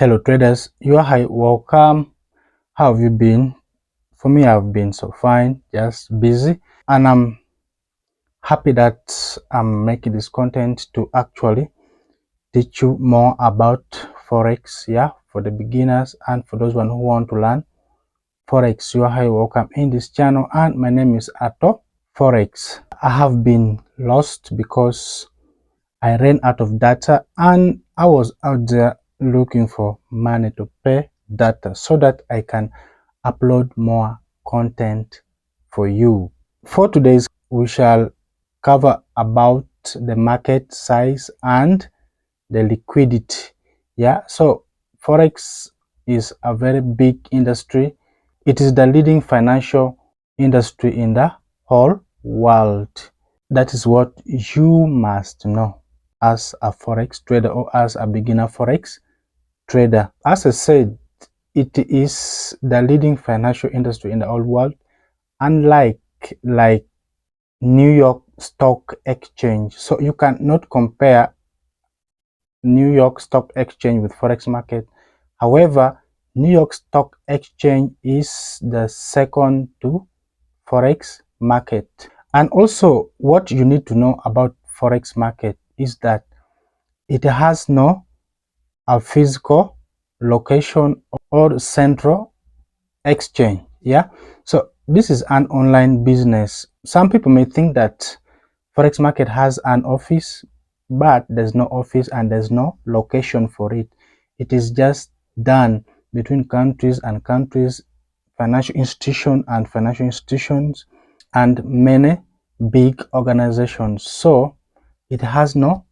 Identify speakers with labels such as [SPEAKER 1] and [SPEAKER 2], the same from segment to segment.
[SPEAKER 1] Hello traders, you are high, welcome. How have you been? For me, I've been so fine, just busy, and I'm happy that I'm making this content to actually teach you more about Forex, for the beginners and for those who want to learn Forex. You are high, welcome in this channel, and my name is Ato Forex. I have been lost because I ran out of data and I was out there looking for money to pay data so that I can upload more content for you. For today's, we shall cover about the market size and the liquidity. So Forex is a very big industry. It is the leading financial industry in the whole world. That is what you must know as a Forex trader or as a beginner Forex trader. As I said, it is the leading financial industry in the whole world, unlike New York Stock Exchange. So you cannot compare New York Stock Exchange with Forex market. However, New York Stock Exchange is the second to Forex market. And also, what you need to know about Forex market is that it has no physical location or central exchange. So this is an online business. Some people may think that Forex market has an office, but there's no office and there's no location for it. It is just done between countries and countries, financial institution and financial institutions, and many big organizations. So it has no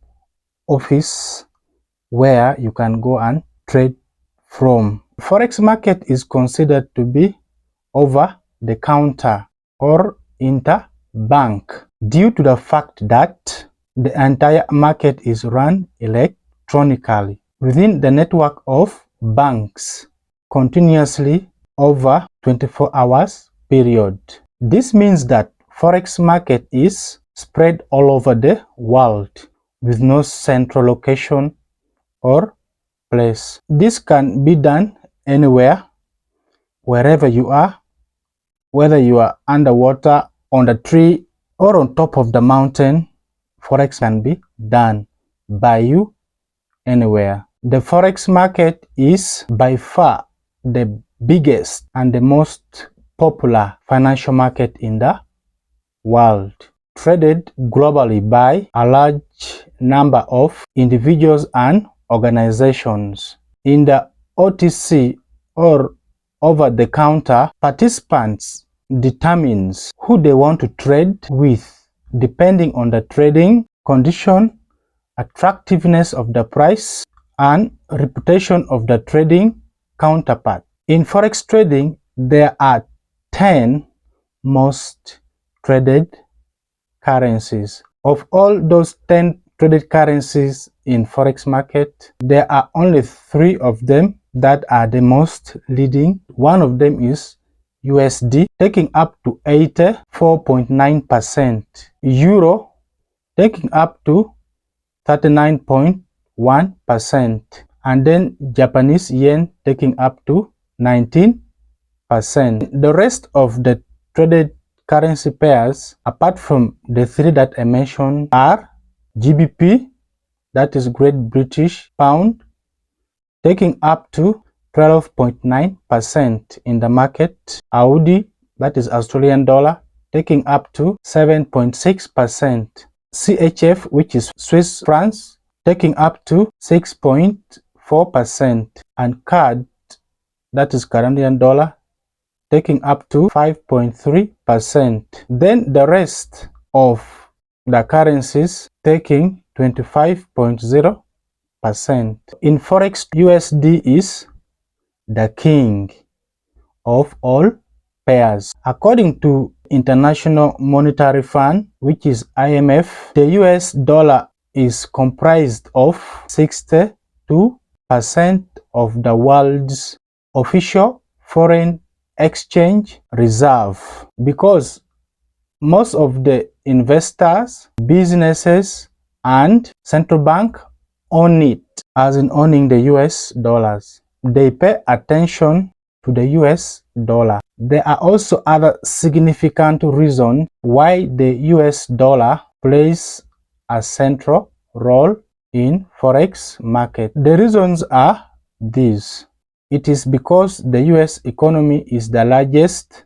[SPEAKER 1] office where you can go and trade from. Forex market is considered to be over the counter or interbank due to the fact that the entire market is run electronically within the network of banks continuously over 24 hours period. This means that Forex market is spread all over the world with no central location or place. This can be done anywhere, wherever you are, whether you are underwater, on the tree, or on top of the mountain. Forex can be done by you anywhere. The Forex market is by far the biggest and the most popular financial market in the world, traded globally by a large number of individuals and organizations. In the OTC or over-the-counter, participants determines who they want to trade with depending on the trading condition, attractiveness of the price, and reputation of the trading counterpart. In Forex trading, there are 10 most traded currencies. Of all those 10 traded currencies in Forex market, there are only 3 of them that are the most leading. One of them is USD, taking up to 84.9%, Euro taking up to 39.1%, and then Japanese yen taking up to 19%. The rest of the traded currency pairs, apart from the 3 that I mentioned, are GBP, that is Great British Pound, taking up to 12.9% in the market. Audi, that is Australian dollar, taking up to 7.6%. CHF, which is Swiss francs, taking up to 6.4%. And CAD, that is Canadian dollar, taking up to 5.3%. Then the rest of the currencies taking 25.0%. In Forex, USD is the king of all pairs. According to International Monetary Fund, which is IMF, the US dollar is comprised of 62% of the world's official foreign exchange reserve, because most of the investors, businesses, and central bank own it. as in owning the US dollars. They pay attention to the US dollar. There are also other significant reasons why the US dollar plays a central role in Forex market. The reasons are these. It is because the US economy is the largest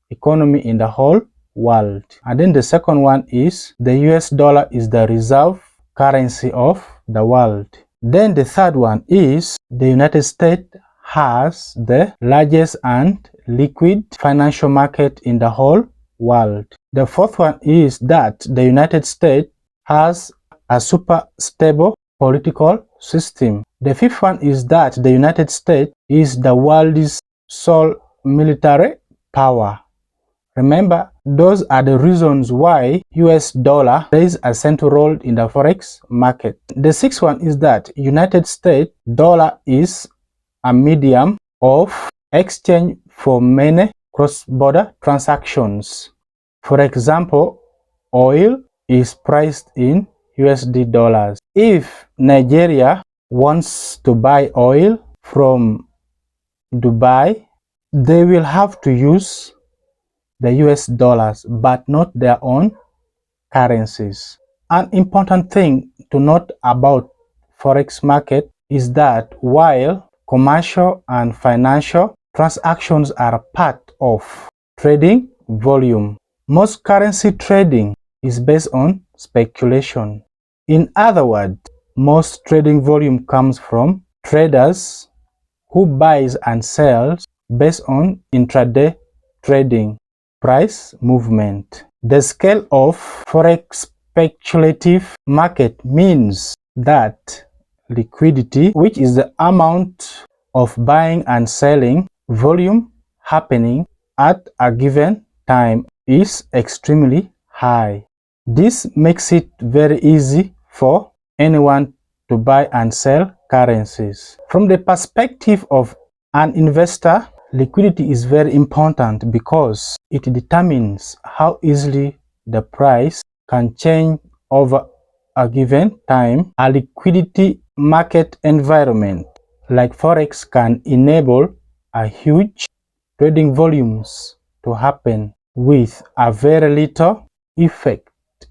[SPEAKER 1] economy in the whole world. And then the second one is the US dollar is the reserve currency of the world. Then the third one is the United States has the largest and liquid financial market in the whole world. The fourth one is that the United States has a super stable political system. The fifth one is that the United States is the world's sole military power. Remember, those are the reasons why US dollar plays a central role in the Forex market. The sixth one is that United States dollar is a medium of exchange for many cross-border transactions. For example, oil is priced in USD dollars. If Nigeria wants to buy oil from Dubai, they will have to use the US dollars, but not their own currencies. An important thing to note about Forex market is that while commercial and financial transactions are part of trading volume, most currency trading is based on speculation. In other words, most trading volume comes from traders who buys and sells based on intraday trading price movement. The scale of Forex speculative market means that liquidity, which is the amount of buying and selling volume happening at a given time, is extremely high. This makes it very easy for anyone to buy and sell currencies. From the perspective of an investor, liquidity is very important because it determines how easily the price can change over a given time. A liquidity market environment like Forex can enable a huge trading volumes to happen with a very little effect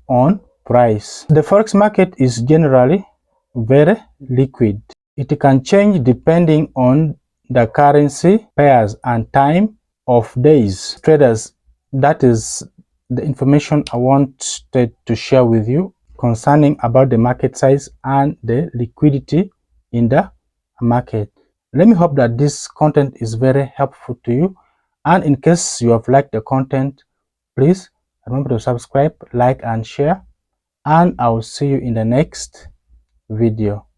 [SPEAKER 1] on price. The Forex market is generally very liquid. It can change depending on the currency pairs and time of days. Traders, that is the information I wanted to share with you concerning about the market size and the liquidity in the market. Let me hope that this content is very helpful to you, and in case you have liked the content, please remember to subscribe, like and share, and I will see you in the next video.